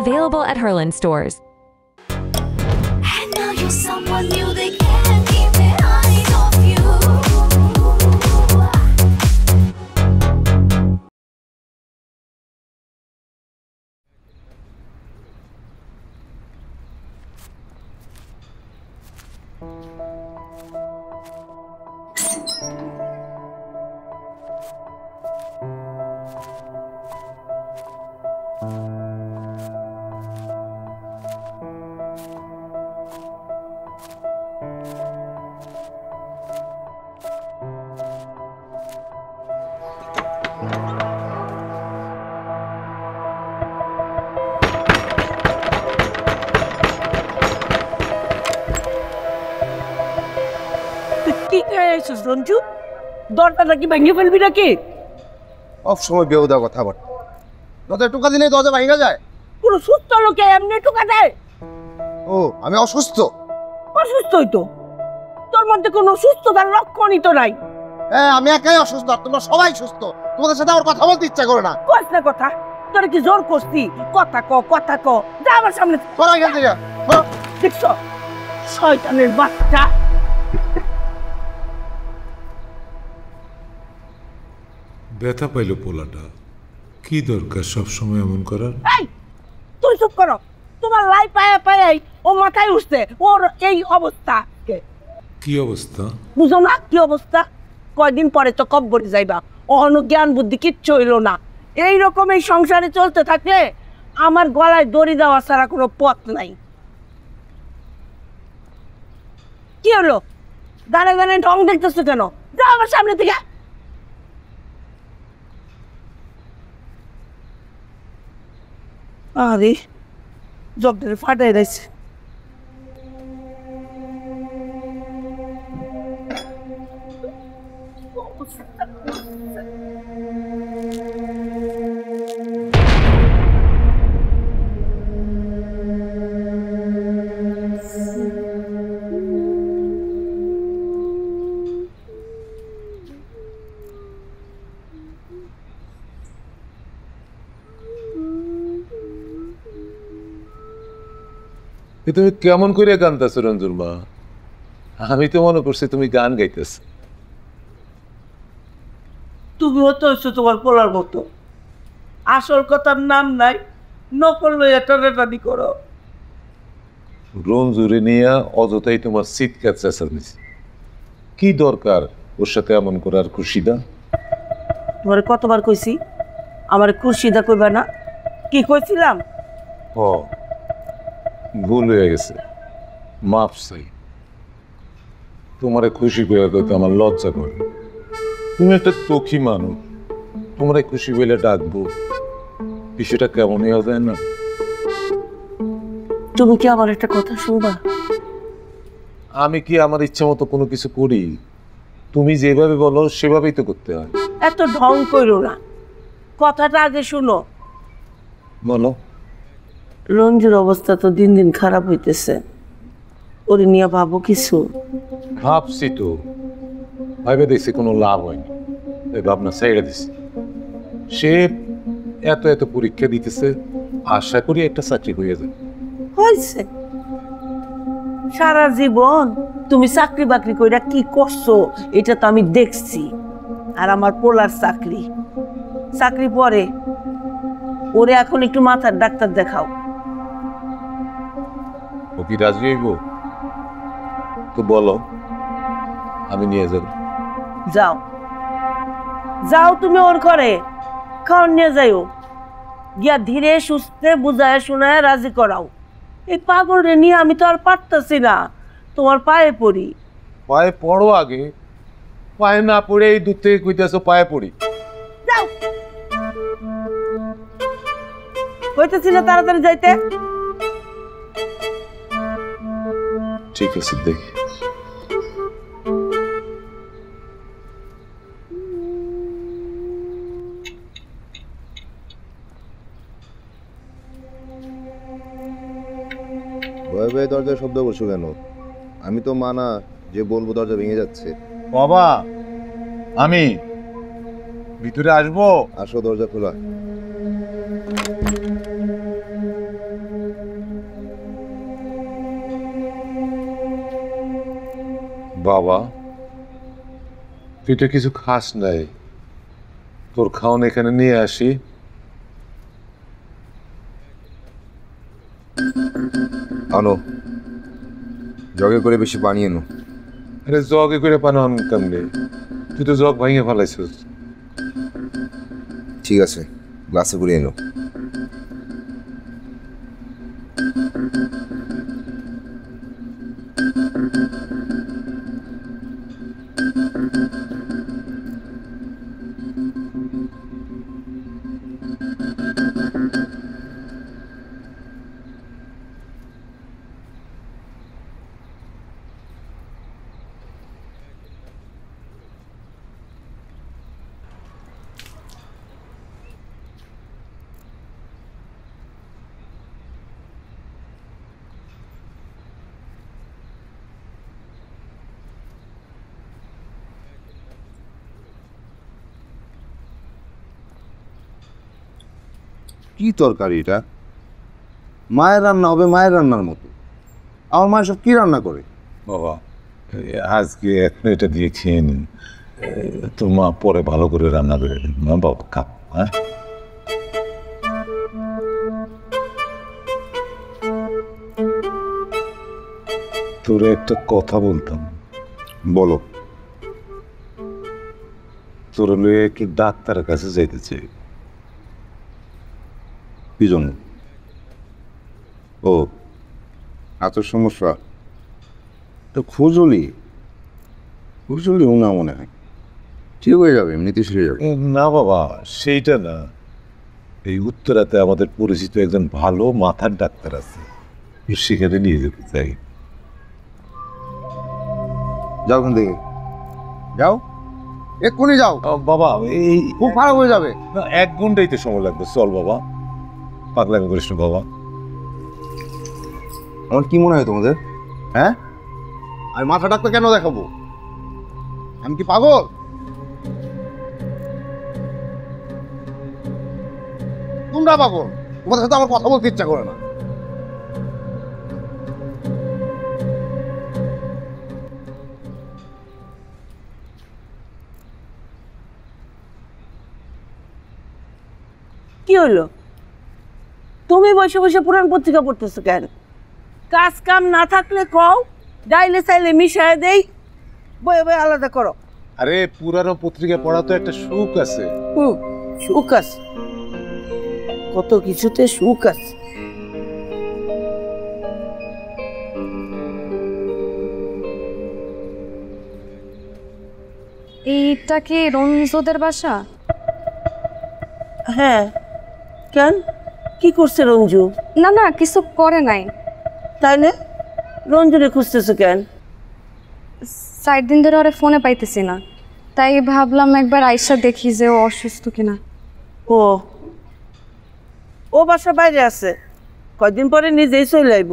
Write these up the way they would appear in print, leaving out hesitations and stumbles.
Available at Herland stores. And now you're someone new, they can't keep their eyes off you. Ranju দরজাটা কি ভেঙে ফেলবি নাকি? সব সময় বেহুদা কথা বল। দরজা টোকা দিলে দরজা ভাঙা যায়? পুরো সুস্থ লোকে এমনি টোকা দেয়? ও আমি অসুস্থ? অসুস্থই তো, তোর মধ্যে কোনো সুস্থতার লক্ষণই তো নাই। হ্যাঁ আমি একাই অসুস্থ, তোমরা সবাই সুস্থ। তোমাদের সাথে আমার কথা বলতে ইচ্ছা করে না। কস না কথা, তোর কি জোর করছি? কথা ক, কথা ক, যা আমার সামনে। সরাই গেল থেকে দেখছো শয়তানের বাচ্চা। ব্যথা পাইল পোলাটা, কি দরকার সব সময় এমন করার? এই তুই চুপ করো, তোমার লাই পায়া পায়াই ও মাথায় উঠছে, ওর এই অবস্থা। কি অবস্থা? বুঝো না কি অবস্থা? কয়দিন পরে তো কব্বরে যাইবা, অহনো জ্ঞান বুদ্ধি কিচ্ছু হইল না। এইরকম এই সংসারে চলতে থাকলে আমার গলায় দড়ি দেওয়া ছাড়া কোনো পথ নাই। কি হলো দাঁড়ে দাঁড়ে ঢং দেখতেছো কেন? যা আমার সামনে থেকে। আরে জবটারে ফাটাই দিয়েছে। তুমি কেমন করে গানতেছো রঞ্জুর মা? আমি তো মনে করছি তুমি গান গাইতেছ। তুমিও তো হচ্ছে তোমার পোলার মতো, আসল কথার নাম নাই, নকল লইয়া টানাটানি করো। রঞ্জুরে নিয়ে অযথাই তোমার চিৎকার চেঁচামেচি। কি দরকার ওর সাথে এমন করার? খুশিদা তোমার কতবার কইছি আমার খুশিদা কইবা না? কি কইছিলাম? ও ভুল হয়ে গেছে, মাপ চাই। তোমারে খুশি পেয়ে তো আমার লজ্জা করে। তুমি একটা তখি মানুষ, তোমারে খুশি পেলে ডাকবো, বিষয়টা কেমন হয়ে যায় না? তুমি কি আমার একটা কথা শুনবা? আমি কি আমার ইচ্ছা মতো কোনো কিছু করি? তুমি যেভাবে বলো সেভাবেই তো করতে হয়। এত ঢং করো না, কথাটা আগে শুনো। বলো। রঞ্জুর অবস্থা তো দিন দিন খারাপ হইতেছে, ওরে নিয়ে ভাবো কিছু। ভাবছি তো, ভাবে দেখছি কোনো লাভ হয়নি, এই ভাবনা ছেড়ে দিছি। সে এত এত পরীক্ষা দিতেছে, আশা করি একটা চাকরি হয়ে যাবে। হয়েছে সারা জীবন তুমি চাকরি বাকরি কইরা কি করছো এটা তো আমি দেখছি। আর আমার পোলার চাকরি চাকরি পরে, ওরে এখন একটু মাথার ডাক্তার দেখাও। ও কি রাজি হইব? তো বলো, আমি নিয়ে যাব। যাও যাও, তুমি ওর ঘরে খাওয়ার নিয়ে যাইও, গিয়া ধীরে সুস্থে বুঝায় শুনায় রাজি করাও। এই পাগলরে নিয়ে আমি তো আর পারতাছি না, তোমার পায়ে পড়ি। পায়ে পড়ো আগে, পায়ে না পড়ে এই দূর থেকে কইতেছো পায়ে পড়ি। যাও, কইতেছি না তাড়াতাড়ি যাইতে। ঠিক আছে, দেখি। ভয়ে ভয়ে দরজায় শব্দ করছো কেন? আমি তো মানা যে বলবো দরজা ভেঙে যাচ্ছে। বাবা, আমি ভিতরে আসবো? আসো, দরজা খোলা। বাবা তুই তো কিছু খাস নাই, তোর খাওন এখানে নিয়ে আসি। আনো, জগে করে বেশি পানি এনো। আরে জগে করে পানো কেমনে? তুই তো জগ ভাঙিয়ে ফেলাইছিস। ঠিক আছে, গ্লাসে করে এনো। কি তরকারি এটা? মায়ের রান্না হবে মায়ের রান্নার মতো। আমার মা সব কি রান্না করে? বাবা আজকে এখন এটা দিয়ে খেয়ে নিন, তোর মা পরে ভালো করে রান্না করে দিন। মা বাবা খাপ। হ্যাঁ তোরে একটা কথা বলতাম। বলো। তোর লয়ে কি ডাক্তারের কাছে যাইতে চাই। কি জন্য? ও, এত সমস্যা তো খুঁজলি না মনে হয়। ঠিক হয়ে যাবে, এমনিতে সেরে যাবে। না বাবা সেইটা না, এই উত্তরাতে আমাদের পরিচিত একজন ভালো মাথার ডাক্তার আছে, সেখানে নিয়ে যেতে চাই। যাও ওখান থেকে, যাও এক্ষুনি যাও। বাবা এই খুব খারাপ হয়ে যাবে। 1 ঘন্টাই তো সময় লাগবে। চল বাবা, পাগলামি করিস না বাবা। আমার কি মনে হয় তোমাদের? হ্যাঁ, আমি মাথা ডাক্তার কেন দেখাবো? আমি কি পাগল? তোমরা পাগল, তোমাদের সাথে আমার কথা বলতে ইচ্ছা করে না। কি হলো? তুমি বসে বসে পুরাণ পত্রিকা পড়তেছো কেন? কাজ কাম না থাকলে কও, ডাইলে চাইলে মিশায় দেই, বয়ে বয়ে আলাদা করো। আরে পুরানো পত্রিকা পড়া তো একটা সুখ আছে। সুখ আছে, কত কিছুতে সুখ আছে। এইটা কি রঞ্জুদের বাসা? হ্যাঁ, কেন কি করছে রঞ্জু? না না, কিছু করে নাই। তাইলে রঞ্জুরে খুঁজতেছো কেন? 4 দিন ধরে ওরে ফোনে পাইতেছি না, তাই ভাবলাম একবার আইসা দেখি যে ও অসুস্থ কিনা। ও ও বাসা বাইরে আছে, কয়দিন পরে নিজেই চলে আইব।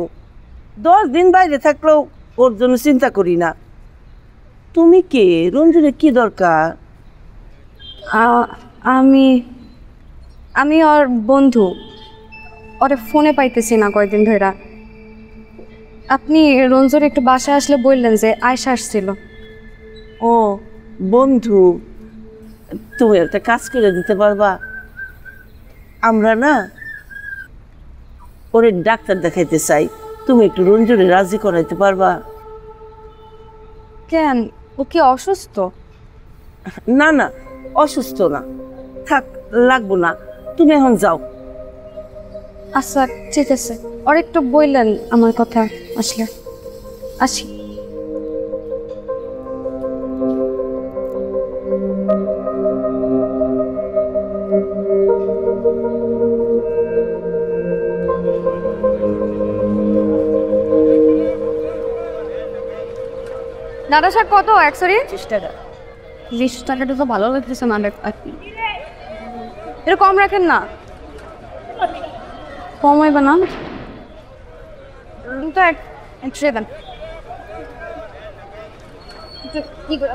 10 দিন বাইরে থাকলেও ওর জন্য চিন্তা করি না। তুমি কে? রঞ্জুরে কি দরকার? আমি আমি ওর বন্ধু, ওরে ফোনে পাইতেছি না কয়দিন ধরে। আপনি রঞ্জুর একটু বাসায় আসলে বললেন যে আয়সা আসছিল। ও বন্ধু, তুমি একটা কাজ করে দিতে পারবা? আমরা না ওরে ডাক্তার দেখাইতে চাই, তুমি একটু রঞ্জুরে রাজি করাইতে পারবা? কেন, ও কি অসুস্থ? না না, অসুস্থ না, থাক লাগবো না, তুমি এখন যাও। আচ্ছা ঠিক আছে, ওর একটু বললেন আমার কথা আসলে। আসি। দাদা শাক কত? 120 টাকা। 20 টাকাটা তো ভালো লাগতেছে না, এটা কম রাখেন না। কমাইবে না তো? একশো দেন। কি করে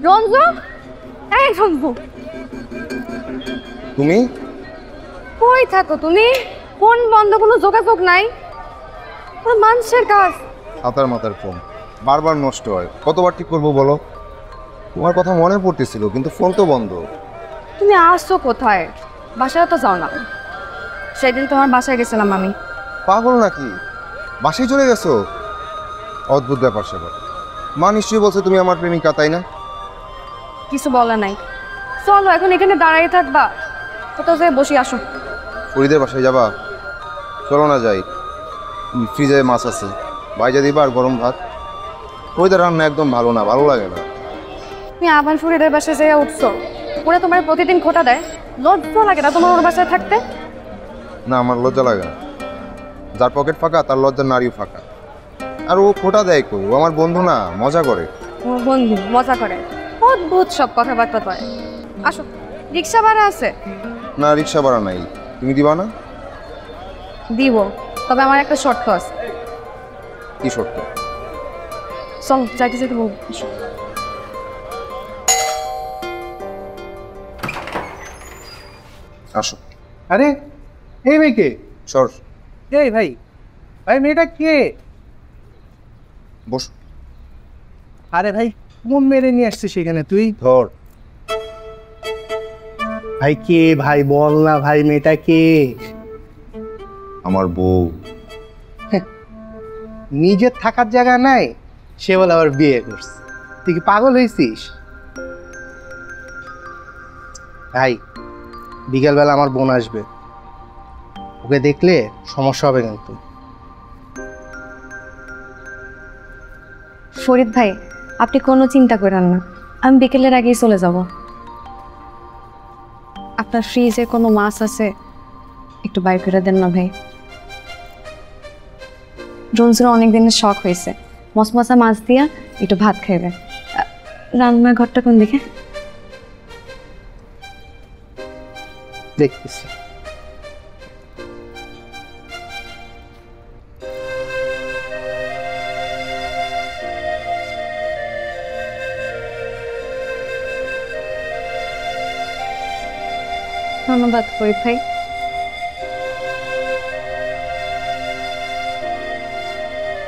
রঞ্জু, এই রঞ্জু, তুমি কই থাকো তুমি? ফোন বন্ধ, কোনো যোগাযোগ নাই। মানুষের কাজ। হাতার মাথার ফোন বারবার নষ্ট হয়, কতবার ঠিক করবো বলো? তোমার কথা মনে পড়তেছিল কিন্তু ফোন তো বন্ধ। তুমি আসছো কোথায়? বাসায় তো যাও না। সেদিন তোমার বাসায় গেছিলাম আমি। পাগল নাকি? বাসায় চলে গেছো? অদ্ভুত ব্যাপার স্যাপার। মা নিশ্চয়ই বলছে তুমি আমার প্রেমিকা, তাই না? কিছু বলা নাই। চলো এখন এখানে দাঁড়িয়ে থাকবা? কোথাও যেয়ে বসি, আসো। ফরিদের বাসায় যাবা? চলো না যাই, ফ্রিজে মাছ আছে, ভাইজা দিবা আর গরম ভাত। ফরিদের রান্না একদম ভালো না, ভালো লাগে না। তুমি আবার ফরিদের বাসায় যেয়ে উঠছো? ওরা তোমার প্রতিদিন খোটা দেয়, লজ্জা লাগে না তোমার ওর বাসায় থাকতে? না, আমার লজ্জা লাগে না। যার পকেট ফাঁকা তার লজ্জার নাড়িও ফাঁকা। আর ও খোটা দেয় কই? ও আমার বন্ধু না, মজা করে। ও বন্ধু মজা করে? অদ্ভুত সব কথাবার্তা করে। আসো, রিক্সা ভাড়া আছে? না, রিক্সা ভাড়া নাই। তুমি দিবা না? দিব, তবে আমার একটা শর্ত আছে। কি শর্ত? চল যাইতে যেতে বলবো। আসো। আসো। আরে এই মেয়েকে, সর, এই ভাই, ভাই মেয়েটা কে? বস। আরে ভাই কোন মেরে নিয়ে আসছিস সেখানে তুই? ধর। ভাই কে ভাই, বল না ভাই, মেয়েটা কে? আমার বউ। নিজের থাকার জায়গা নাই, সে বলে আবার বিয়ে করছে। তুই কি পাগল হয়েছিস? ভাই বিকেলবেলা আমার বোন আসবে, ওকে দেখলে সমস্যা হবে কিন্তু। ফরিদ ভাই, আপনি কোনো চিন্তা করেন না, আমি বিকেলের আগেই চলে যাব। আপনার ফ্রিজে কোনো মাছ আছে? একটু বাইর করে দেন না ভাই। রঞ্জুর অনেক দিনের শখ হয়েছে, মশমশা মাছ দিয়া একটু ভাত খাইবে। রান্নার ঘরটা কোন দিকে? দেখতেছি। ধন্যবাদ ফরিদ ভাই।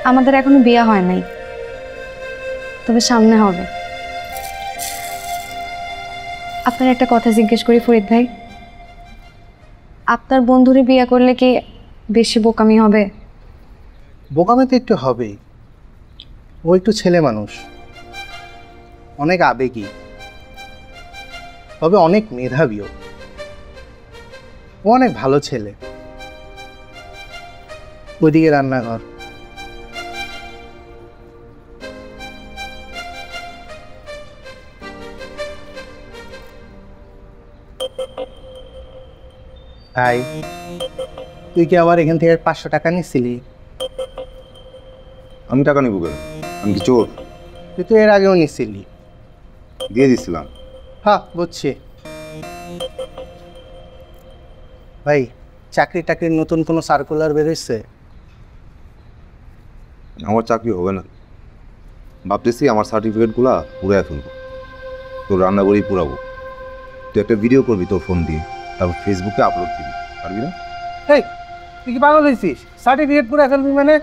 আমাদের এখনো বিয়ে হয় নাই, তবে সামনে হবে। আপনার একটা কথা জিজ্ঞেস করি ফরিদ ভাই, আপনার বন্ধুরে বিয়ে করলে কি বেশি বোকামি হবে? বোকামে তো একটু হবেই, ও একটু ছেলে মানুষ, অনেক আবেগী, তবে অনেক মেধাবীও। ও অনেক ভালো ছেলে। ওইদিকে রান্নাঘর। ভাই তুই কি আবার এখান থেকে 500 টাকা নিচ্ছিলি? আমি টাকা নিব কেন? আমি কি চোর? তুই তো এর আগেও নিচ্ছিলি। দিয়ে দিছিলাম। হ্যাঁ বুঝছি। ভাই চাকরি টাকরির নতুন কোনো সার্কুলার বেরোচ্ছে? আমার চাকরি হবে না, ভাবতেছি আমার সার্টিফিকেটগুলা পুরাই ফেলবো, তোর রান্না করেই পুরাবো। তুই একটা ভিডিও করবি তোর ফোন দিয়ে, তারপর ফেসবুকে আপলোড দিবি, পারবি না? এই তুই কি পাগল হয়েছিস? সার্টিফিকেট পুরো ফেলবি মানে?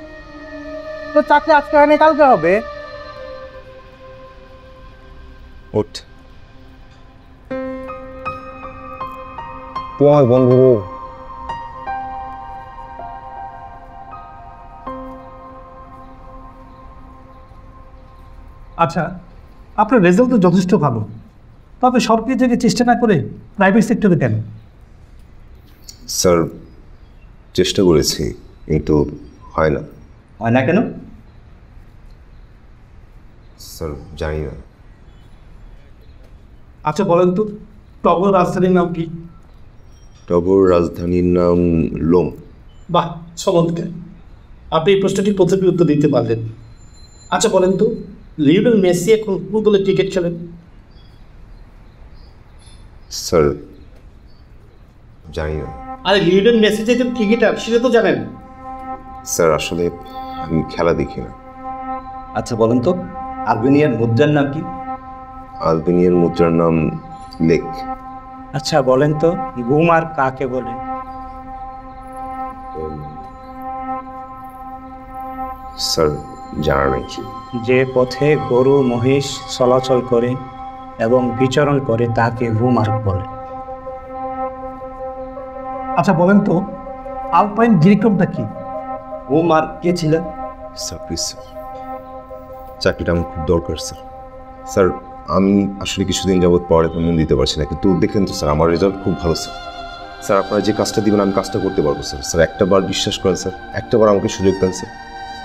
তোর চাকরি আজকে হয় না, কালকে হবে। ওঠ। পোয়া বন্ধু। আচ্ছা, আপনার রেজাল্ট তো যথেষ্ট ভালো, তবে সরকারি জায়গায় চেষ্টা না করে প্রাইভেট সেক্টরে কেন? স্যার চেষ্টা করেছি কিন্তু হয় না। হয় না কেন? স্যার জানি না। আচ্ছা বলেন তো, টগর রাজধানীর নাম কি? টগর রাজধানীর নাম লোম। বাহ, চমৎকার! আপনি এই প্রশ্নটি প্রথমে উত্তর দিতে পারলেন। আচ্ছা বলেন তো, লিওনেল মেসি এখন কোন দলে ক্রিকেট খেলেন? স্যার জানি না। আরে লিওনেল মেসি যে ক্রিকেটার সেটা তো জানেন। স্যার আসলে আমি খেলা দেখি না। আচ্ছা বলেন তো, আলবেনিয়ার মুদ্রার নাম কি? আলবেনিয়ার মুদ্রার নাম লেক। আচ্ছা বলেন তো, গুমার কাকে বলে? স্যার জানা নেই। যে পথে গরু মহিষ চলাচল করে এবং বিচরণ করে তাকে গুমার বলে। আচ্ছা বলেন তো, আলপাইন ডিরেক্টরটা কি? গুমার কে ছিলেন? স্যার প্লিজ স্যার, চাকরিটা আমার খুব দরকার স্যার। স্যার আমি আসলে কিছুদিন যাবৎ পড়ালেখা মন দিতে পারছি না, কিন্তু দেখেন তো স্যার আমার রেজাল্ট খুব ভালো স্যার। স্যার আপনারা যে কাজটা দিবেন আমি কাজটা করতে পারবো স্যার। স্যার একটা বার বিশ্বাস করেন স্যার, একটা বার আমাকে সুযোগ দেন স্যার,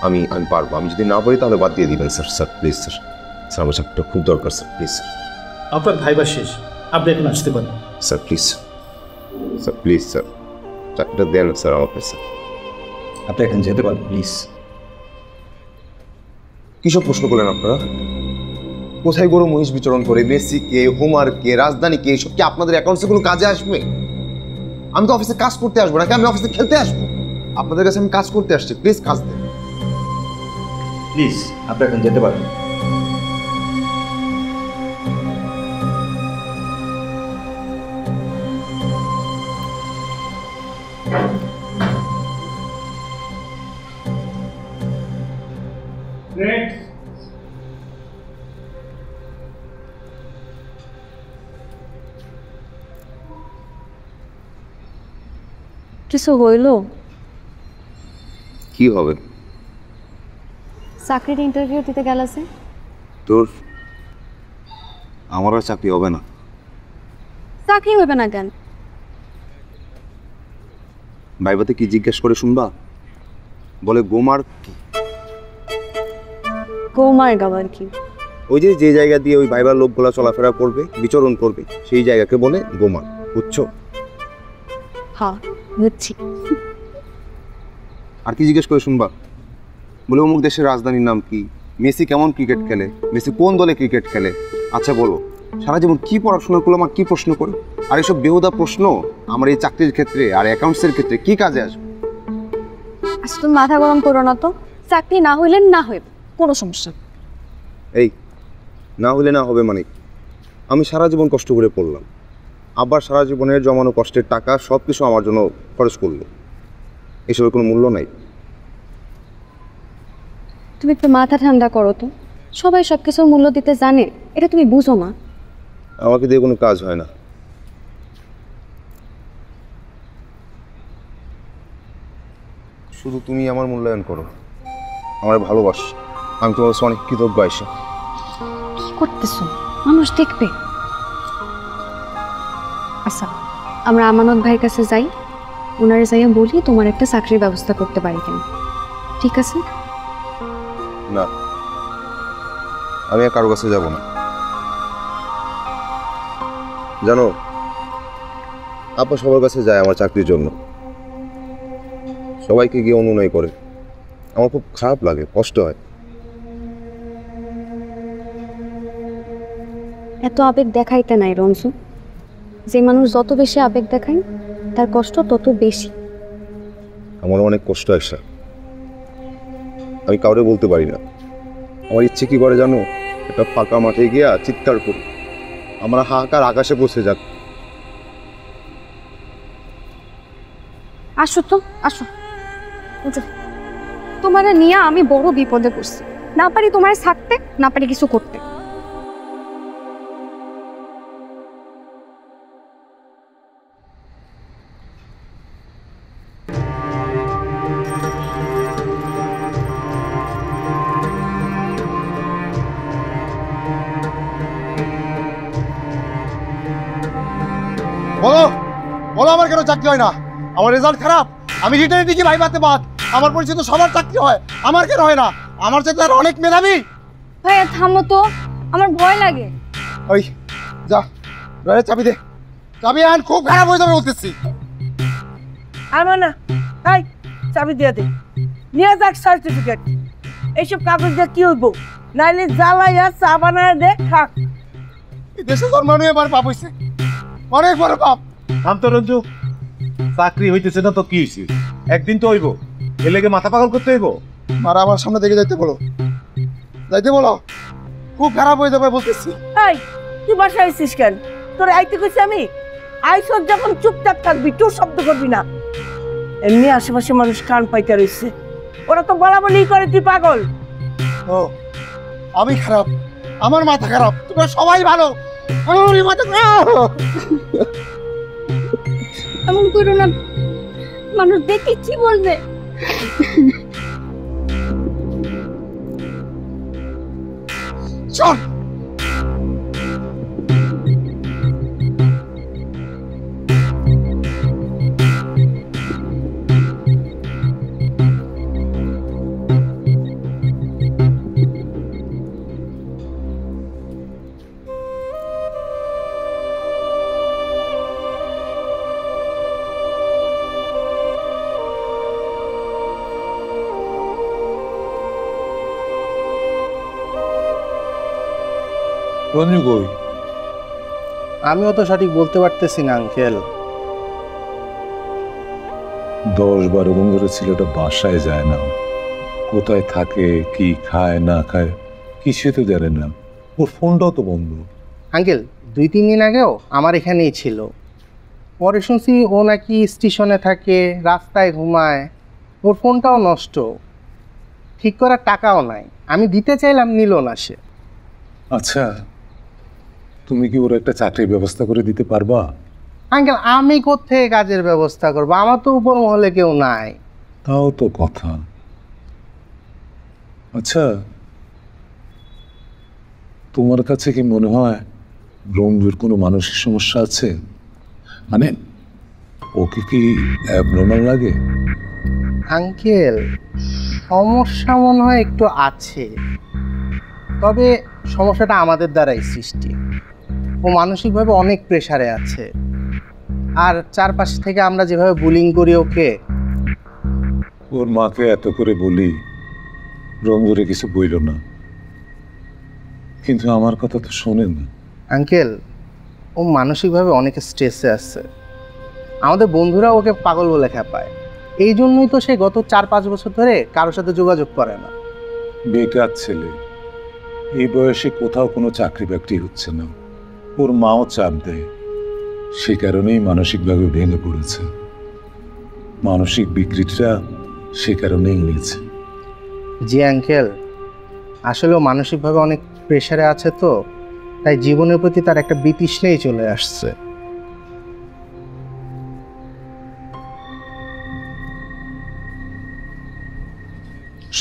আমি পারবো। আমি যদি না পারি তাহলে বাদ দিয়ে দিবেন sir. Sir please sir, sir আমার চাকরিটা খুব দরকার স্যার, প্লিজ স্যার। আপনার ভাইবা শেষ, আপনি এখন আসতে পারেন। Sir please sir, please sir চাকরিটা দেন স্যার আমাকে স্যার। আপনি এখন যেতে পারেন প্লিজ। কিসব প্রশ্ন করলেন আপনারা? কোথায় গরু মহিষ বিচরণ করে, মেসি কে, হোমার কে, রাজধানী কে, এসব কি আপনাদের অ্যাকাউন্টসে কোনো কাজে আসবে? আমি তো অফিসে কাজ করতে আসবো নাকি আমি অফিসে খেলতে আসবো? আপনাদের কাছে আমি কাজ করতে আসছি, প্লিজ কাজ দেন। প্লিজ আপনি এখন যেতে পারেন। কিছু হইল? কি হবে? চাকরির ইন্টারভিউ দিতে গেলাছে? তোর আমার আর চাকরি হবে না। চাকরি হবে না কেন? ভাইবাতে কি জিজ্ঞেস করে শুনবা? বলে গোমার কি? গোমার গাবার কি? ওই যে যে জায়গা দিয়ে ওই ভাইবার লোকগুলা চলাফেরা করবে, বিচরণ করবে, সেই জায়গাকে বলে গোমার, বুঝছো? হ্যাঁ বুঝছি। আর কি জিজ্ঞেস করে শুনবা? বলে অমুক দেশের রাজধানীর নাম কি, মেসি কেমন ক্রিকেট খেলে, মেসি কোন দলে ক্রিকেট খেলে। আচ্ছা বলো, সারা জীবন কি পড়াশোনা করলাম আর কি প্রশ্ন করে? আর এসব বেহুদা প্রশ্ন আমার এই চাকরির ক্ষেত্রে আর অ্যাকাউন্টসের ক্ষেত্রে কি কাজে আসবে? আচ্ছা তুমি মাথা গরম করো না তো, চাকরি না হইলে না হইবে, কোনো সমস্যা। এই না হলে না হবে মানে? আমি সারা জীবন কষ্ট করে পড়লাম, আবার সারা জীবনের জমানো কষ্টের টাকা সব কিছু আমার জন্য খরচ করলো, এসবের কোনো মূল্য নাই। তুমি একটু মাথা ঠান্ডা করো তো, সবাই সব কিছুর মূল্য দিতে জানে, এটা তুমি বুঝো না। আমাকে দিয়ে কোনো কাজ হয় না। শুধু তুমি আমার মূল্যায়ন করো, আমার ভালোবাসো, আমি তোমার কাছে অনেক কৃতজ্ঞ। আয়শা কি করতেছো? মানুষ দেখবে। আচ্ছা আমরা আমানত ভাইয়ের কাছে যাই, ওনারে যাইয়া বলি তোমার একটা চাকরির ব্যবস্থা করতে পারি কেন, ঠিক আছে? না, আমি আর কারো কাছে যাব না। জানো আপা সবার কাছে যায় আমার চাকরির জন্য, সবাইকে গিয়ে অনুনয় করে, আমার খুব খারাপ লাগে, কষ্ট হয়। এত আবেগ দেখাইতে নাই রঞ্জু, যে মানুষ যত বেশি আবেগ দেখায় তার কষ্ট তত বেশি। আমার অনেক কষ্ট আয়শা, আমি কাউরে বলতে পারি না। আমার ইচ্ছে কি করে জানো? একটা ফাঁকা মাঠে গিয়া চিৎকার করি, আমার হাহাকার আকাশে পৌঁছে যাক। আসো তো আসো, তোমার নিয়ে আমি বড় বিপদে পড়ছি, না পারি তোমার থাকতে, না পারি কিছু করতে। বলো বলো, আমার কেন চাকরি হয় না? আমার রেজাল্ট খারাপ, আমি রিটার্নে দিকে ভাইবাতে বাদ, আমার পরিচিত সবার চাকরি হয়, আমার কেন হয় না? আমার চাইতে আর অনেক মেধাবী। ভাইয়া থামো তো, আমার ভয় লাগে। ওই যা ড্রয়ারে চাবি দে, চাবি আন, খুব খারাপ হয়ে যাবে বলতেছি। আমার না, তাই চাবি দিয়ে দে, নিয়ে যাক সার্টিফিকেট। এইসব কাগজ দিয়ে কি হইব? নাইলে জ্বালাইয়া চা বানায় দে, থাক। এই দেশে জন্মানো এবার পাপ হয়েছে, অনেক বড় পাপ। থাম তো রঞ্জু, চাকরি হইতেছে না তো কি হয়েছে? একদিন তো হইব, এ লেগে মাথা পাগল করতে হইব? মারা আমার সামনে দেখে যাইতে বলো, যাইতে বলো, খুব খারাপ হয়ে যাবে বলতেছি। এই তুই বাসায় আইছিস কেন? তোর আইতে কইছি আমি? আইসর যখন চুপচাপ থাকবি, তোর শব্দ করবি না। এমনি আশেপাশে মানুষ কান পাইতে রয়েছে, ওরা তো বলা বলি করে তুই পাগল। ও আমি খারাপ, আমার মাথা খারাপ, তোমরা সবাই ভালো, আমার মাথা খারাপ। এমন করো না, মানুষ দেখে কি বলবে? চল রঞ্জু কই? আমিও তো সঠিক বলতে পারতেছি না আঙ্কেল। 10-12 দিন ধরে ছেলেটা বাসায় যায় না, কোথায় থাকে, কি খায় না খায় কিছুই তো জানে না। ওর ফোনটাও তো বন্ধ। আঙ্কেল 2-3 দিন আগেও আমার এখানেই ছিল, পরে শুনছি ও নাকি স্টেশনে থাকে, রাস্তায় ঘুমায়, ওর ফোনটাও নষ্ট, ঠিক করার টাকাও নাই। আমি দিতে চাইলাম, নিল না সে। আচ্ছা, তুমি কি ওর একটা চাকরির ব্যবস্থা করে দিতে পারবা? আঙ্কেল আমি কোত্থেকে কাজের ব্যবস্থা করবো? আমার তো উপর মহলে কেউ নাই। তাও তো কথা। আচ্ছা, তোমার কাছে কি মনে হয় রঞ্জুর কোনো মানসিক সমস্যা আছে? মানে ওকে কি অ্যাবনর্মাল লাগে? আঙ্কেল সমস্যা মনে হয় একটু আছে, তবে সমস্যাটা আমাদের দ্বারাই সৃষ্টি। ও মানসিকভাবে অনেক প্রেসারে আছে, আর চারপাশ থেকে আমরা যেভাবে বুলিং করি ওকে। ওর মাকে এত করে বলি রঞ্জুরে কিছু বইল না, কিন্তু আমার কথা তো শোনেন না। আঙ্কেল ও মানসিকভাবে অনেক স্ট্রেসে আছে, আমাদের বন্ধুরা ওকে পাগল বলে খেপায়। এই জন্যই তো সে গত 4-5 বছর ধরে কারোর সাথে যোগাযোগ করে না। বেকার ছেলে, এই বয়সে কোথাও কোনো চাকরি বাকরি হচ্ছে না, ওর মাও চাপ দেয়, সে কারণেই মানসিকভাবে ভেঙে পড়েছে। মানসিক বিকৃতিটা সে কারণেই হয়েছে। জি আঙ্কেল, আসলে ও মানসিকভাবে অনেক প্রেশারে আছে, তো তাই জীবনের প্রতি তার একটা বিতৃষ্ণাই চলে আসছে।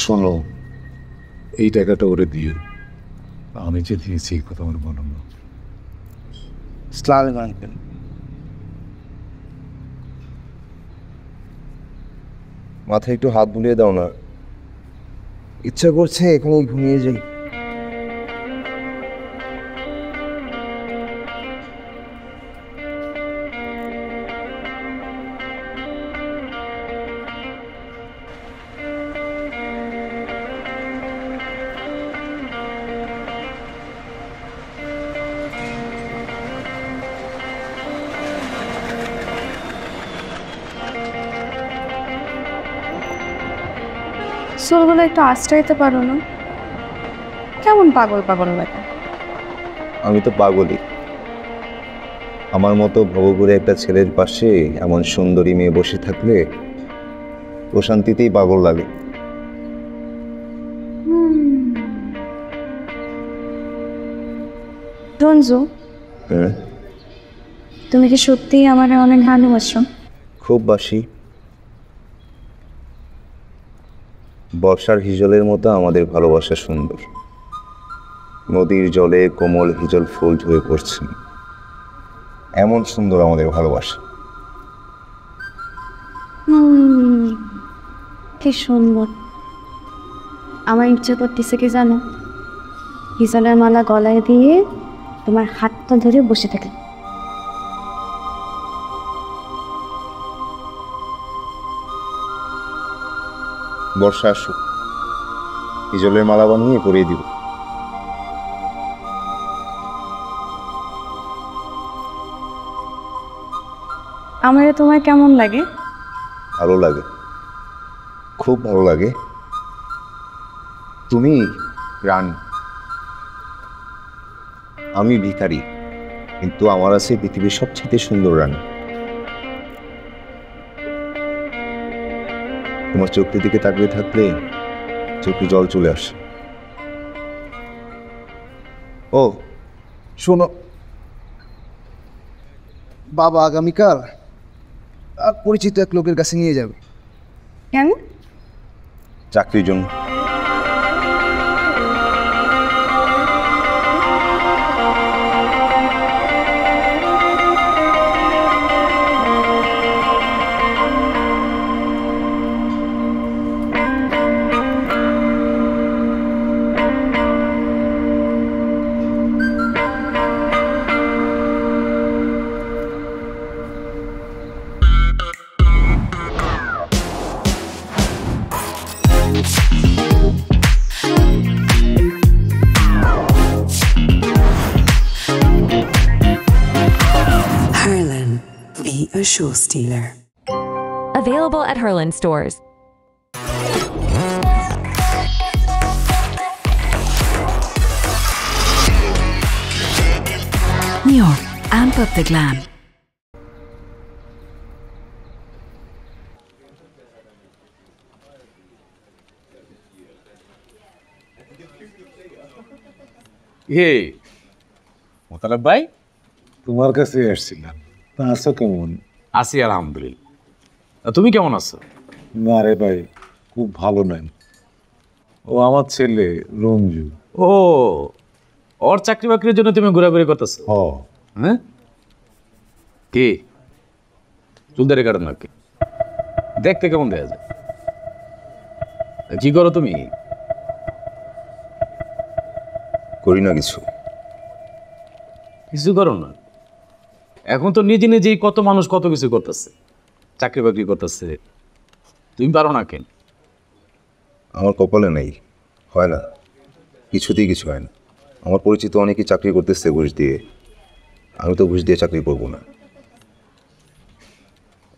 শোনো, এই টাকাটা ওরে দিয়ে, আমি যে দিয়েছি এই কথা আমার বলো না। আসসালামু আলাইকুম আঙ্কেল। মাথায় একটু হাত বুলিয়ে দাও না, ইচ্ছা করছে এখানেই ঘুমিয়ে যাই। চুলগুলো একটু আশ্রয়তে পারো না? কেমন পাগল পাগল লাগে। আমি তো পাগলই, আমার মতো ভবঘুরে একটা ছেলের পাশে এমন সুন্দরী মেয়ে বসে থাকলে প্রশান্তিতেই পাগল লাগে। রঞ্জু, হ্যাঁ, তুমি কি সত্যিই আমার অনেক ভালোবাসো? খুব বাসি। বর্ষার হিজলের মতো আমাদের ভালোবাসা সুন্দর, নদীর জলে কোমল হিজল ফুল ঝরে পড়ছে, এমন সুন্দর আমাদের ভালোবাসা। কি সুন্দর। আমার ইচ্ছে করতেছে কি জানো, হিজলের মালা গলায় দিয়ে তোমার হাতটা ধরে বসে থাকে। বর্ষা আসুক, হিজলের মালা বানিয়ে পরিয়ে দিব। আমার তোমার কেমন লাগে? ভালো লাগে, খুব ভালো লাগে। তুমি রান, আমি ভিখারি, কিন্তু আমার আছে পৃথিবীর সবচেয়ে সুন্দর রানী। তোমার চোখের দিকে তাকিয়ে থাকলে চোখে জল চলে আসে। ও শোনো, বাবা আগামীকাল আর পরিচিত এক লোকের কাছে নিয়ে যাবে। কেন? চাকরির জন্য। Harlan, be a show stealer. Available at Herland stores. New York, amp up the glam. হে মোতালেব ভাই, তোমার কাছে আসছিলাম। তা আছো কেমন? আছি আলহামদুলিল্লাহ। তুমি কেমন আছো? না রে ভাই, খুব ভালো নাই। ও আমার ছেলে রঞ্জু। ও, ওর চাকরি বাকরির জন্য তুমি ঘোরাঘুরি করতেছো? হ্যাঁ, কি চুলদারি কাটো নাকি? দেখতে কেমন দেখা যায়? কি করো তুমি? করি না কিছু। কিছু করো না? এখন তো নিজে নিজেই কত মানুষ কত কিছু করতেছে, চাকরি বাকরি করতেছে, তুমি পারো না কেন? আমার কপালে নেই, হয় না, কিছুতেই কিছু হয় না। আমার পরিচিত অনেকেই চাকরি করতেছে ঘুষ দিয়ে, আমি তো ঘুষ দিয়ে চাকরি করবো না।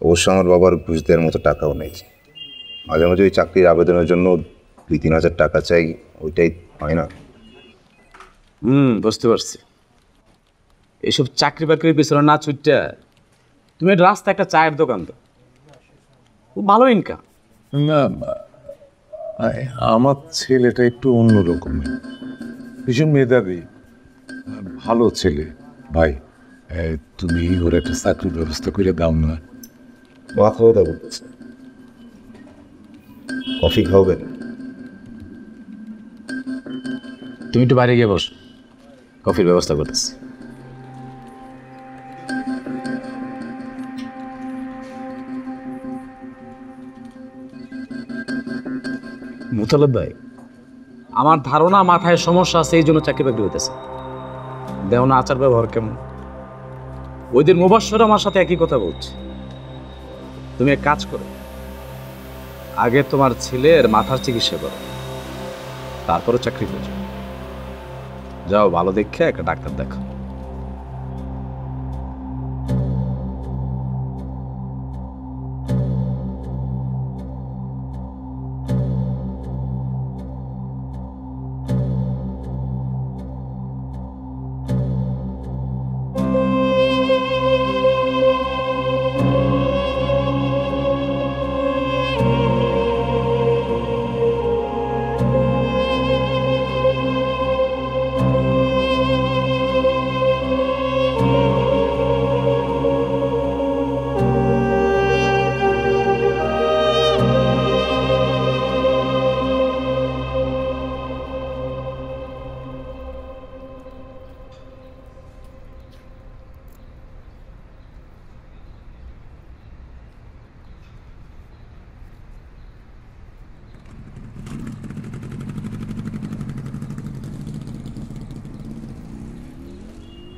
অবশ্য আমার বাবার ঘুষ দেওয়ার মতো টাকাও নেই। মাঝে মাঝে ওই চাকরির আবেদনের জন্য 2-3 হাজার টাকা চাই, ওইটাই হয় না। বুঝতে পারছি। এইসব চাকরি বাকরির পিছনে না ছুটটা তুমি রাস্তা একটা চায়ের দোকান তো, খুব ভালো ইনকাম। না, আমার ছেলেটা একটু অন্যরকমের, ভীষণ মেধাবী, ভালো ছেলে। ভাই, তুমি ওর একটা চাকরির ব্যবস্থা করে দাও না। মাথা ব্যথা করতেছে। কফি খাওয়াবেন? তুমি একটু বাইরে গিয়ে বসো, কফির ব্যবস্থা করতেছি। মুতালেব ভাই, আমার ধারণা মাথায় সমস্যা আছে, এই জন্য চাকরি বাকরি হইতেছে। দেও না আচার ব্যবহার কেমন? ওই দিন মুবাশশর আমার সাথে একই কথা বলছে। তুমি এক কাজ করো, আগে তোমার ছেলের মাথার চিকিৎসা করো, তারপরে চাকরি করো। যাও, ভালো দেখে একটা ডাক্তার দেখো।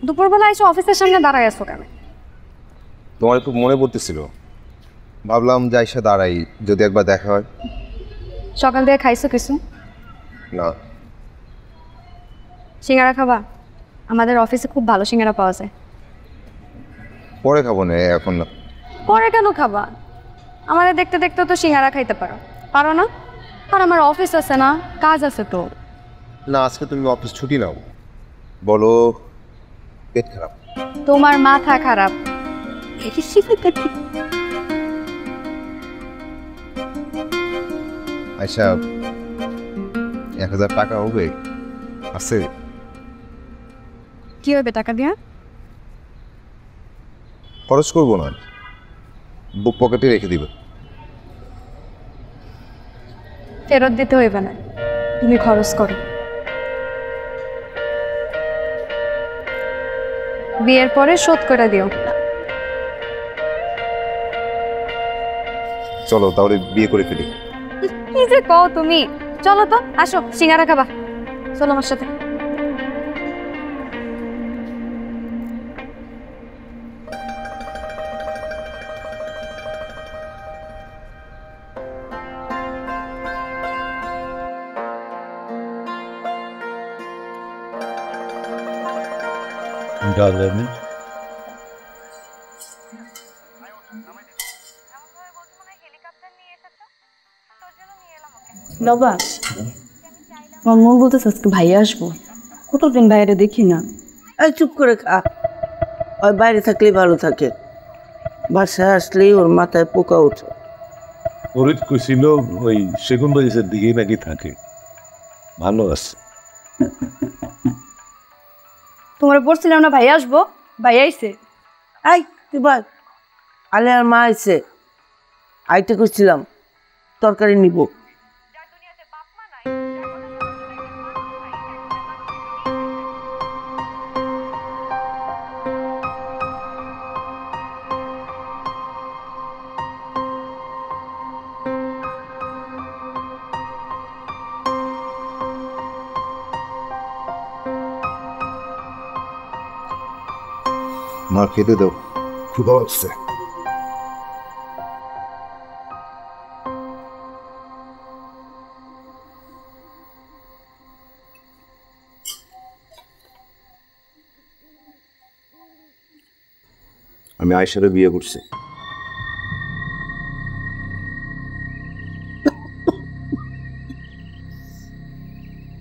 দুপুরবেলা এসে অফিসের সামনে দাঁড়ায় আছো কেন? তোমার খুব মনে পড়তেছিল, ভাবলাম যাই সে দাঁড়াই, যদি একবার দেখা হয়। সকাল দিয়ে খাইছো কিছু? না। সিঙ্গারা খাবা? আমাদের অফিসে খুব ভালো সিঙ্গারা পাওয়া যায়। পরে খাবো না, এখন না। পরে কেন খাবা? আমাদের দেখতে দেখতে তো সিঙ্গারা খাইতে পারো, পারো না? আর আমার অফিস আছে না, কাজ আছে তো। না, আজকে তুমি অফিস ছুটি নাও। বলো পেট খারাপ। তোমার মাথা খারাপ। আচ্ছা, 1000 টাকা হবে? আছে? কি হবে টাকা দিয়া? খরচ করবো না, বুক পকেটে রেখে দিবে। ফেরত দিতে হইবে না, তুমি খরচ করো। বিয়ের পরে শোধ করে দিও। চলো তাহলে বিয়ে করে ফেলি। কি যে কও তুমি? চলো তো, আসো সিঙ্গারা খাবা, চলো আমার সাথে। Darling. বাবা, আমার মন বলতেছে আজকে ভাইয়া আসবো, কতদিন বাইরে দেখি না। এই চুপ করে খা, ওই বাইরে থাকলেই ভালো থাকে, বাসায় আসলেই ওর মাথায় পোকা ওঠে। ফরিদ কইছিল ওই সেগুন বাগিচার দিকেই নাকি থাকে, ভালো আছে। তোমার বলছিলাম না ভাইয়া আসবো, ভাইয়া আইছে। আই তুই বল, আলে আর মা আইছে, আইতে করছিলাম তরকারি নিব। মা খেতে দাও, ক্ষুধা লাগছে। আমি আয়েশারে বিয়ে করছি।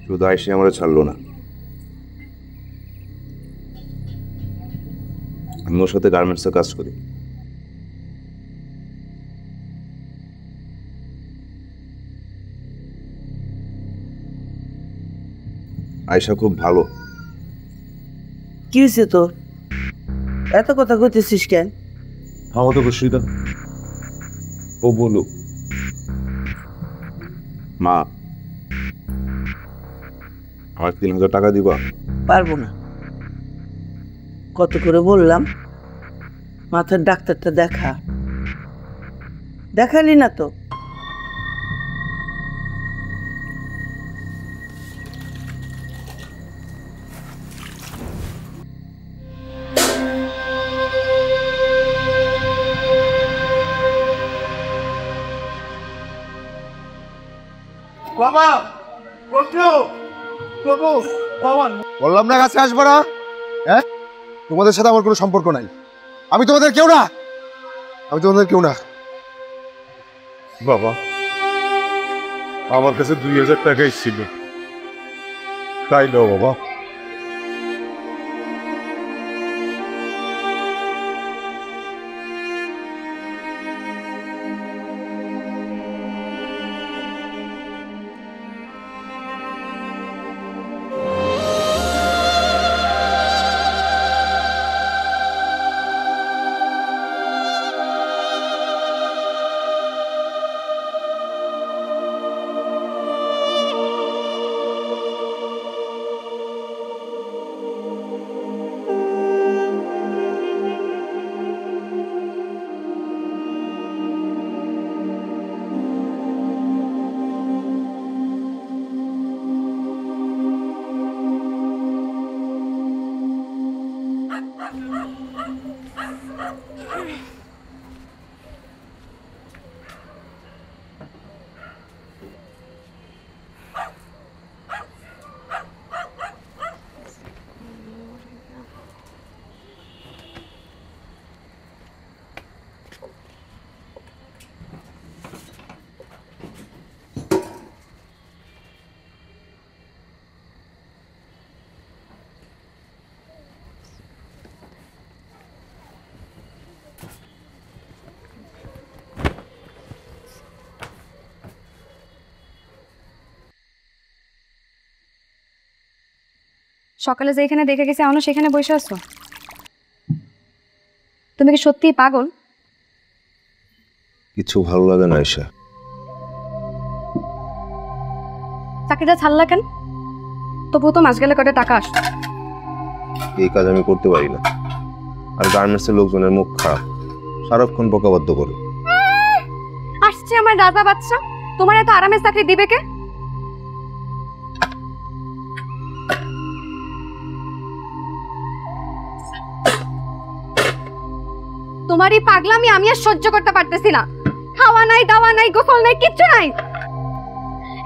শুধু আয়েশা আমরা ছাড়লো না, আমি ওর সাথে গার্মেন্টসে কাজ করি। আয়েশা খুব ভালো। কি হয়েছে তোর, এত কথা কইতেছিস কেন? আমাদের খুশি না, ও বলুক। মা, আমার 3000 টাকা দিবা? পারবো না। কত করে বললাম মাথার ডাক্তারটা দেখা, দেখালি না তো। বাবা, বললাম না কাছে আসবো না। হ্যাঁ, তোমাদের সাথে আমার কোনো সম্পর্ক নাই। আমি তোমাদের কেউ না, আমি তোমাদের কেউ না। বাবা, আমার কাছে 2000 টাকাই ছিল, তাই নাও বাবা। সকালে যে এখানে দেখে গেছি এখনো সেখানে বসে আছো? তুমি কি সত্যিই পাগল? কিছু ভালো লাগে না আয়শা। চাকরিটা ছাড়লা কেন? তবুও তো মাস গেলে কটা টাকা আসতো। এই কাজ আমি করতে পারি না। আর গার্মেন্টসের লোকজনের মুখ খারাপ, সারাক্ষণ বকাবদ্ধ করে। আসছে আমার রাজা বাচ্চা, তোমার এত আরামের চাকরি দিবে কে? তোমার এই পাগলামি আমি আর সহ্য করতে পারতেছি না। খাওয়া নাই, দাওয়া নাই, গোসল নাই, কিচ্ছু নাই।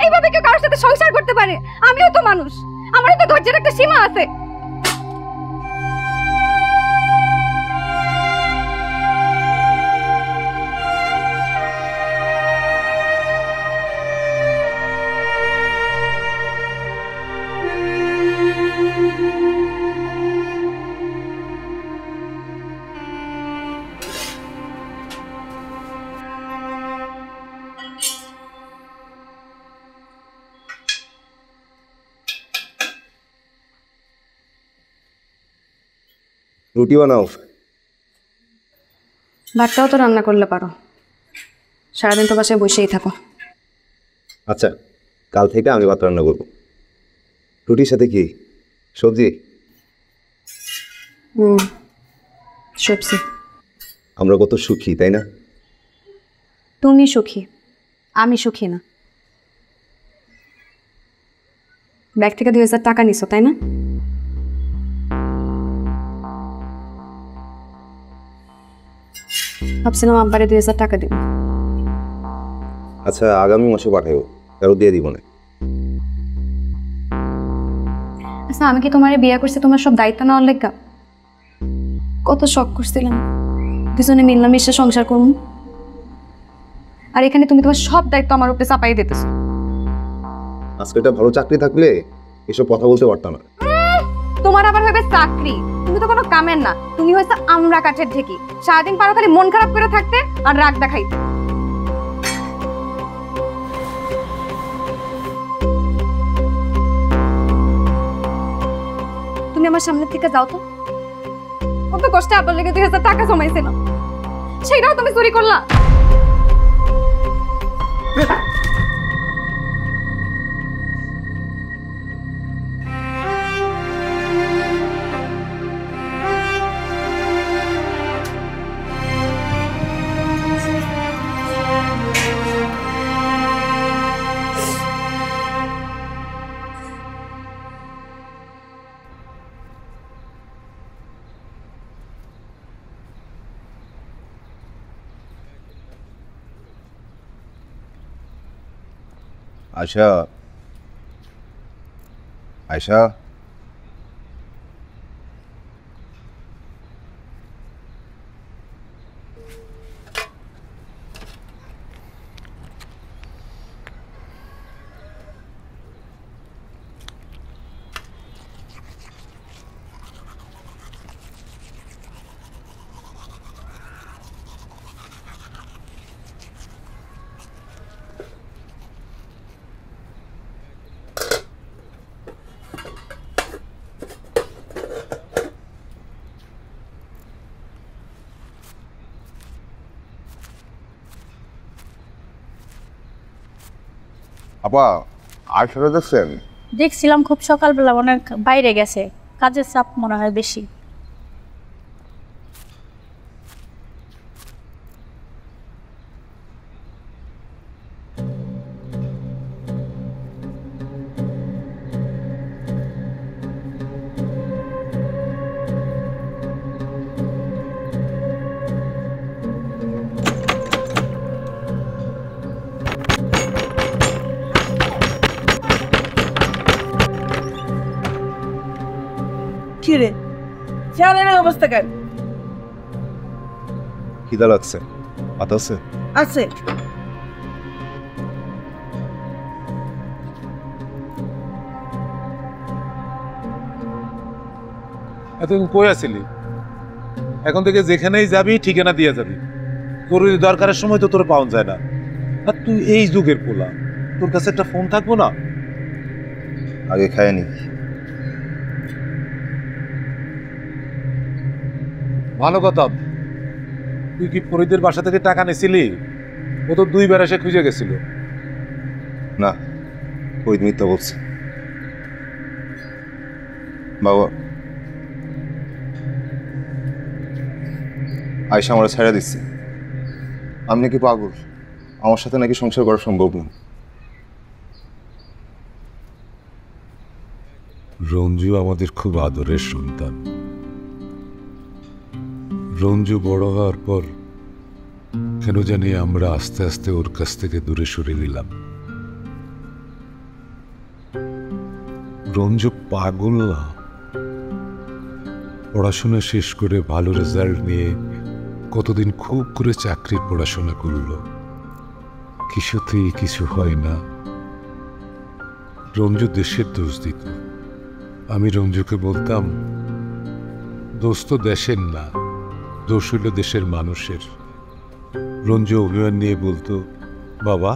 এইভাবে কেউ কারোর সাথে সংসার করতে পারে? আমিও তো মানুষ, আমারও তো ধৈর্যের একটা সীমা আছে। রুটি বানাও। ভাতটাও তো রান্না করলে পারো, সারাদিন তো বাসায় বসেই থাকো। আচ্ছা, কাল থেকে আমি ভাত রান্না করবো। রুটির সাথে কি সবজি? সবজি। আমরা কত সুখী, তাই না? তুমি সুখী, আমি সুখী না। ব্যাগ থেকে 2000 টাকা নিছো, তাই না? ভাবছিলাম আব্বারে 2000 টাকা দিব। আচ্ছা, আগামী মাসে পাঠাবো, কারো দিয়ে দিব না। আচ্ছা, আমি কি তোমারে বিয়ে করছি তোমার সব দায়িত্ব নেওয়ার লেগা? কত শখ করছিলাম দুজনে মিলামিশে সংসার করব, আর এখানে তুমি তোমার সব দায়িত্ব আমার উপরে চাপাই দিতেছো। আজকে একটা ভালো চাকরি থাকলে এসব কথা বলতে পারতাম না। তোমার আবার হবে চাকরি? তুমি তো কোনো কামের না, তুমি হচ্ছে আমরা কাঠের ঢেকি। সারাদিন পারো খালি মন খারাপ করে থাকতে আর রাগ দেখাইতে। তুমি আমার সামনে থেকে যাও তো। কত কষ্টে আপনার লেগে 2000 টাকা জমাইছিলাম, সেটাও তুমি চুরি করলা। আয়শা, আয়শা, আপা আয়শারে দেখছেন? দেখছিলাম খুব সকালবেলা, অনেক বাইরে গেছে, কাজের চাপ মনে হয় বেশি। কিরে চেহারের অবস্থা কেন? খিদা লাগছে, ভাত আছে? আছে। এতদিন কই আছিলি? এখন থেকে যেখানেই যাবি ঠিকানা দিয়ে যাবি। তোর দরকারের সময় তো তোর পাওয়া যায় না। আর তুই এই যুগের পোলা, তোর কাছে একটা ফোন থাকবো না? আগে খায়নি। ভালো কথা। তুই কি ফরিদের বাসা থেকে টাকা নিছিলি? ও তো 2 বার এসে খুঁজে গেছিল। না, ফরিদ মিথ্যা বলছে। বাবা, আয়সা আমার ছেড়ে দিচ্ছে। আমি নাকি পাগল, আমার সাথে নাকি সংসার করা সম্ভব না। রঞ্জু আমাদের খুব আদরের সন্তান। রঞ্জু বড় হওয়ার পর কেন জানি আমরা আস্তে আস্তে ওর কাছ থেকে দূরে সরে গেলাম। রঞ্জু পাগল না, পড়াশোনা শেষ করে ভালো রেজাল্ট নিয়ে কতদিন খুব করে চাকরির পড়াশোনা করলো, কিছুতেই কিছু হয় না। রঞ্জু দেশের দোষ দিত। আমি রঞ্জুকে বলতাম, দোষ তো দেশের না, দোষ হইল দেশের মানুষের। রঞ্জু অভিমান নিয়ে বলতো, বাবা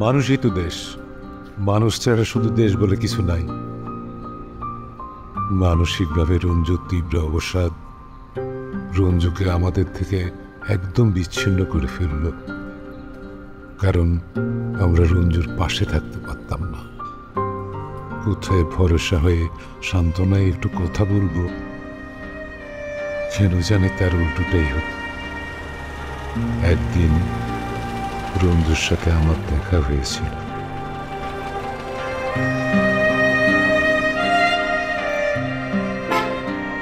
মানুষই তো দেশ, মানুষ ছাড়া শুধু দেশ বলে কিছু নাই। মানসিকভাবে রঞ্জুর তীব্র অবসাদ রঞ্জুকে আমাদের থেকে একদম বিচ্ছিন্ন করে ফেলল, কারণ আমরা রঞ্জুর পাশে থাকতে পারতাম না। কোথায় ভরসা হয়ে সান্ত্বনায় একটু কথা বলবো, কেন জানে তার উল্টোটাই হতো। একদিন রঞ্জুর সাথে আমার দেখা হয়েছিল।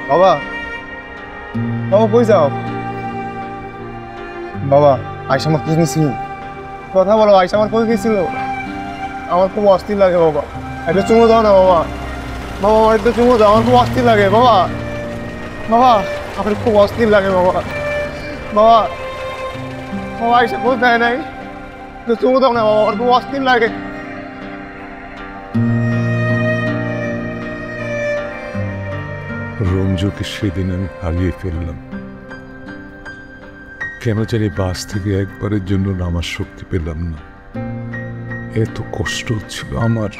বাবা, বাবা কই যাও? বাবা, আয়সা আমার কি নিছিল? কথা বলো, আয়সা আমার কই গেছিল? আমার খুব অস্থির লাগে বাবা, একটা চুমো দাও না বাবা। বাবা আমার একটা চুমো দাও, আমার খুব অস্থির লাগে বাবা। বাবা আমার খুব অস্থির লাগে বাবা। বাবা, বাবা আয়সা কোথায় নাই? একটা চুমো দাও না বাবা, আমার খুব অস্থির লাগে। রঞ্জুকে সেদিন আমি হারিয়ে ফেললাম। কেন জানি বাস থেকে একবারের জন্য নামার শক্তি পেলাম না। এত কষ্ট হচ্ছিল আমার,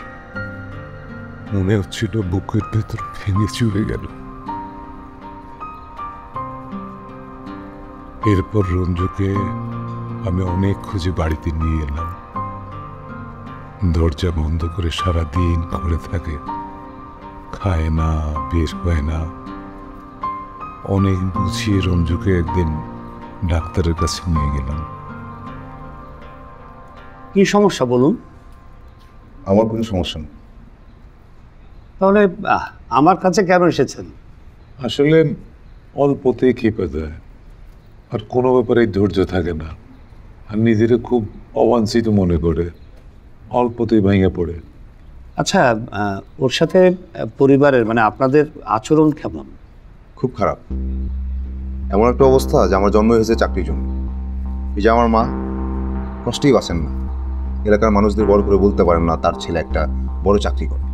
মনে হচ্ছিল বুকের ভেতর ভেঙে চুরে গেল। এরপর রঞ্জুকে আমি অনেক খুঁজে বাড়িতে নিয়ে এলাম। দরজা বন্ধ করে সারাদিন ঘরে থাকে, খায় না, বের হয় না। অনেক বুঝিয়ে রঞ্জুকে একদিন ডাক্তারের কাছে নিয়ে গেলাম। কি সমস্যা বলুন? আমার কোনো সমস্যা নেই। তাহলে আমার কাছে কেন এসেছেন? আসলে অল্পতেই খেপে যায়, আর কোনো ব্যাপারে ধৈর্য থাকে না, আর নিজেরা খুব অবাঞ্ছিত মনে করে, অল্পতেই ভেঙে পড়ে। আচ্ছা, ওর সাথে পরিবারের মানে আপনাদের আচরণ কেমন? খুব খারাপ। এমন একটা অবস্থা যে আমার জন্ম হয়েছে চাকরির জন্য। এই যে আমার মা কষ্টেই বাঁচেন না, এলাকার মানুষদের বড় করে বলতে পারেন না তার ছেলে একটা বড় চাকরি করে।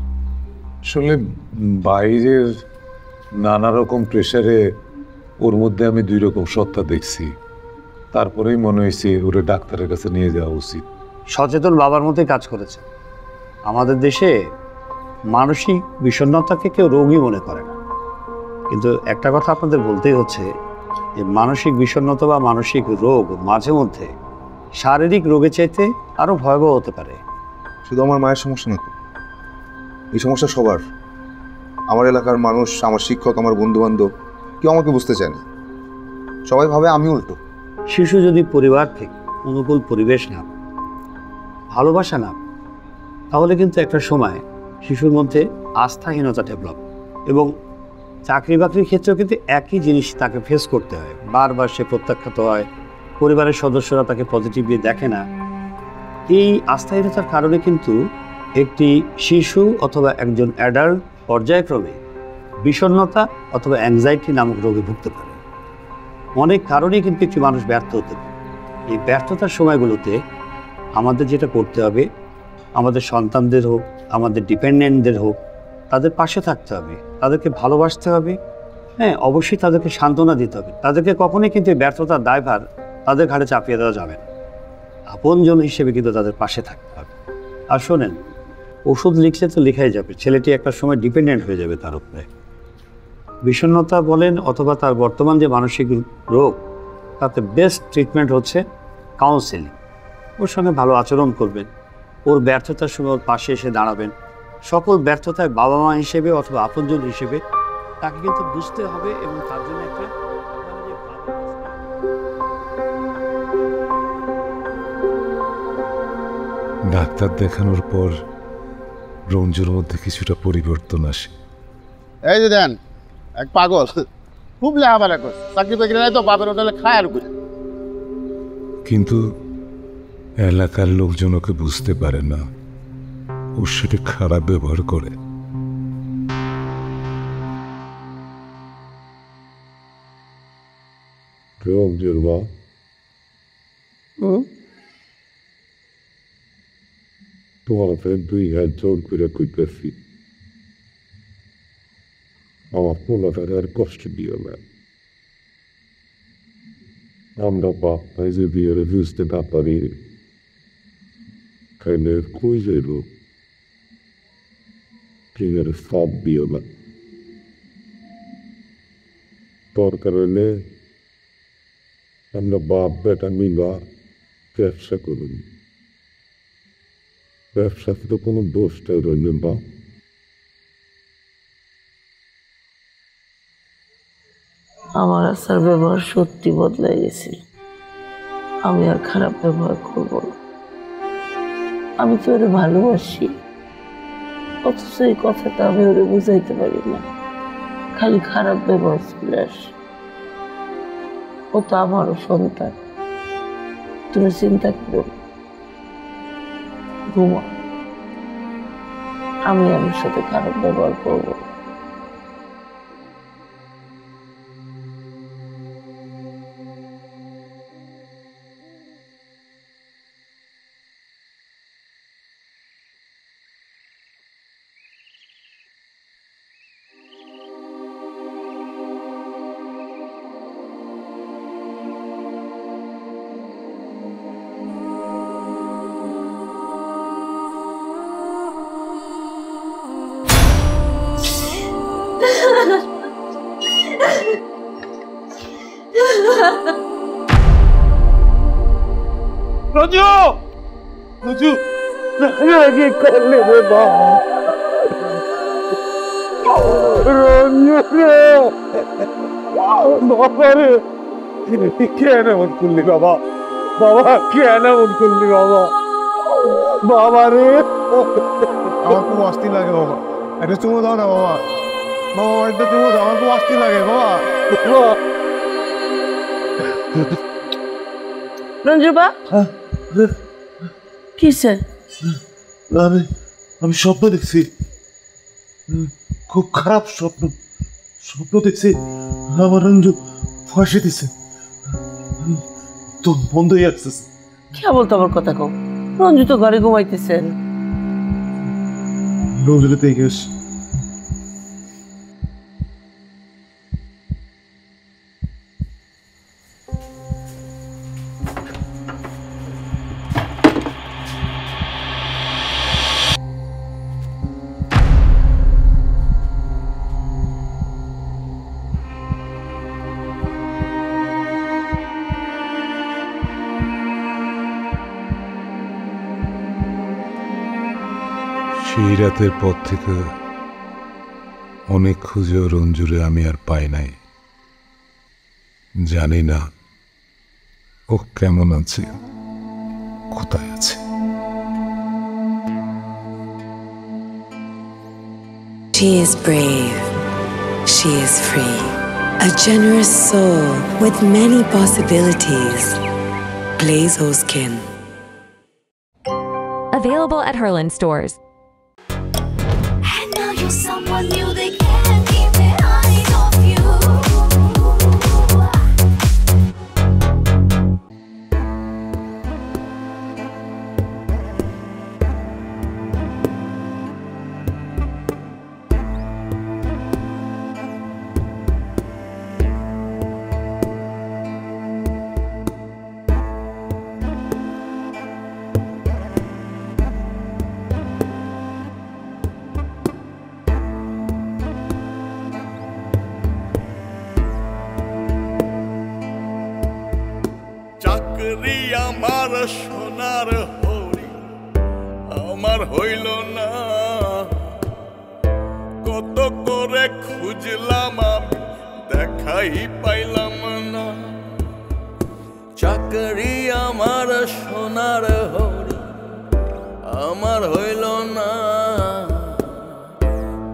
আসলে বাইরের নানা রকম প্রেশারে ওর মধ্যে আমি 2 রকম সত্তা দেখছি। তারপরেই মনে হয়েছে ওরে ডাক্তারের কাছে নিয়ে যাওয়া উচিত। সচেতন বাবার মতোই কাজ করেছে। আমাদের দেশে মানসিক বিষণ্ণতাকে কেউ রোগই মনে করে না, কিন্তু একটা কথা আপনাদের বলতেই হচ্ছে যে মানসিক বিষণ্ণতা বা মানসিক রোগ মাঝে মধ্যে শারীরিক রোগের চাইতে আরও ভয়াবহ হতে পারে। শুধু আমার মায়ের সমস্যা না তো, এই সমস্যা সবার। আমার এলাকার মানুষ, আমার শিক্ষক, আমার বন্ধুবান্ধব কেউ আমাকে বুঝতে চায় না। সবাই ভাবে আমি উল্টো। শিশু যদি পরিবার থেকে অনুকূল পরিবেশ না, ভালোবাসা না, তাহলে কিন্তু একটা সময় শিশুর মধ্যে আস্থাহীনতা ডেভেলপ, এবং চাকরি বাকরির ক্ষেত্রেও কিন্তু একই জিনিস তাকে ফেস করতে হয়। বারবার সে প্রত্যাখ্যাত হয়, পরিবারের সদস্যরা তাকে পজিটিভলি দেখে না। এই আস্থাহীনতার কারণে কিন্তু একটি শিশু অথবা একজন অ্যাডাল্ট পর্যায়ক্রমে বিষণ্ণতা অথবা অ্যাংজাইটি নামক রোগে ভুগতে পারে। অনেক কারণেই কিন্তু একটি মানুষ ব্যর্থ হতে পারে। এই ব্যর্থতার সময়গুলোতে আমাদের যেটা করতে হবে, আমাদের সন্তানদের হোক, আমাদের ডিপেন্ডেন্টদের হোক, তাদের পাশে থাকতে হবে, তাদেরকে ভালোবাসতে হবে। হ্যাঁ, অবশ্যই তাদেরকে সান্ত্বনা দিতে হবে। তাদেরকে কখনোই কিন্তু ব্যর্থতার দায়ভার তাদের ঘাড়ে চাপিয়ে দেওয়া যাবে না। আপনজন হিসেবে কিন্তু তাদের পাশে থাকতে হবে। আর শোনেন, ওষুধ লিখলে তো লেখাই যাবে, ছেলেটি একটা সময় ডিপেন্ডেন্ট হয়ে যাবে তার উপরে। বিষণ্ণতা বলেন অথবা তার বর্তমান যে মানসিক রোগ, তাতে বেস্ট ট্রিটমেন্ট হচ্ছে কাউন্সেলিং। ওর সঙ্গে ভালো আচরণ করবেন, ওর ব্যর্থতার সময় ওর পাশে এসে দাঁড়াবেন। সকল ব্যর্থতায় বাবা মা হিসেবে অথবা আপনজন হিসেবে তাকে কিন্তু বুঝতে হবে এবং তার জন্য একটা ডাক্তার দেখানোর পর রঞ্জুর মধ্যে কিছুটা পরিবর্তন আসে। এই যে দেন এক পাগল, খুব লেখাপড়া করছে, চাকরি বাকরি নাই তো বাপের হোটেলে খায় আর করি। কিন্তু এলাকার লোকজন ওকে বুঝতে পারে না, ওর সাথে খারাপ ব্যবহার করে। রঞ্জুর মা, তোমার দুই হাত জোর করে কইতেছি, আমার পোলাটার আর কষ্ট দিও না। আমরা বাপ ভাই যে বিয়ের বুঝতে না পারি, তাইলে কই যাইব? বিয়ের সব দিও না। দরকার হইলে আমরা বাপ বেটা মিলা ব্যবসা করুন। ব্যবসাতে তো কোনো দোষটাই রইল না। আমার আসার ব্যবহার সত্যি বদলে গেছিল। আমি আর খারাপ ব্যবহার করব না। আমি তো ওরে ভালোবাসি, অথচ এই কথাটা আমি ওরে বুঝাইতে পারি না। খালি খারাপ ব্যবহার চলে আসে। ও তো আমারও সন্তান। তুমি চিন্তা করো, ঘুমা। আমি আমার সাথে খারাপ ব্যবহার করবো না। রঞ্জু, রঞ্জু, কি করলে রে বাবা? রঞ্জু রে বাবা রে, কেন এমন করলি বাবা? বাবা কেন এমন করলি বাবা? বাবা রে, আমার খুব অস্থির লাগে বাবা। একটা চুমো দাও না বাবা। বাবা আমার একটা চুমো দাও, আমার খুব অস্থির লাগে বাবা। রঞ্জুবা, কিসে? আমি স্বপ্ন দেখছি, খুব খারাপ স্বপ্ন। স্বপ্ন দেখছি আমার রঞ্জু ফাঁসি দিছে, তো বন্ধ হয়ে আসছে। কে বলতো আমার কথা কম? রঞ্জু তো ঘরে ঘুমাইতেছে। রঞ্জুকে দেখে এসে সেই রাতের পর থেকে অনেক খুঁজেও রঞ্জুরে আমি আর পাই নাই। জানি না ও কেমন আছে, কোথায় আছে। She is brave. She is free. A generous soul with many possibilities. Blazo Skin. Available at Herland stores. And now you're someone new, they can't keep their eyes off you. আমার সোনার হরি আমার হইল না, কত করে খুঁজলাম আমি দেখাই পাইলাম না। চাকরি আমার সোনার হরি আমার হইল না,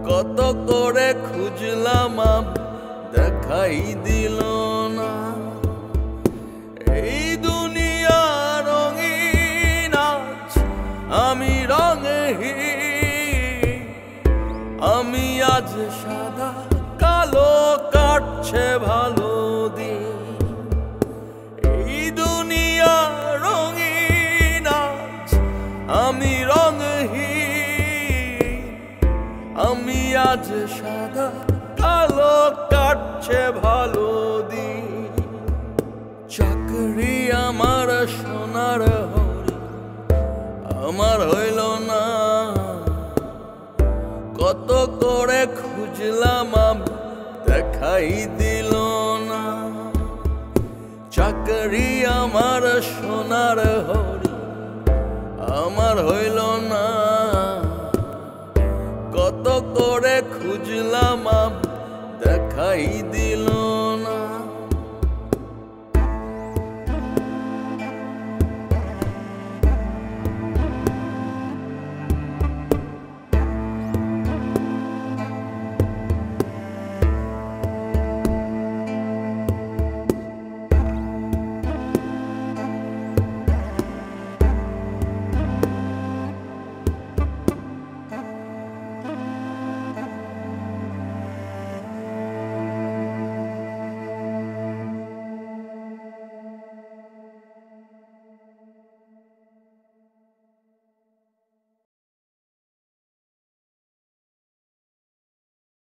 কত করে খুঁজলাম আমি দেখাই দিল না। এই দুনিয়া রঙিন আজ আমি রঙহীন, আমি আজ সাদা কালো কাটছে ভালো দিন। এই দুনিয়া রঙিন আজ আমি রঙহীন, আমি আজ সাদা কালো কাটছে ভালো দিন। চাকরি আমার সোনার হরি আমার হইল না, কত করে খুঁজলাম আমি দেখাই দিল না। চাকরি আমার সোনার হরি আমার হইল না, কত করে খুঁজলাম আমি দেখাই দিল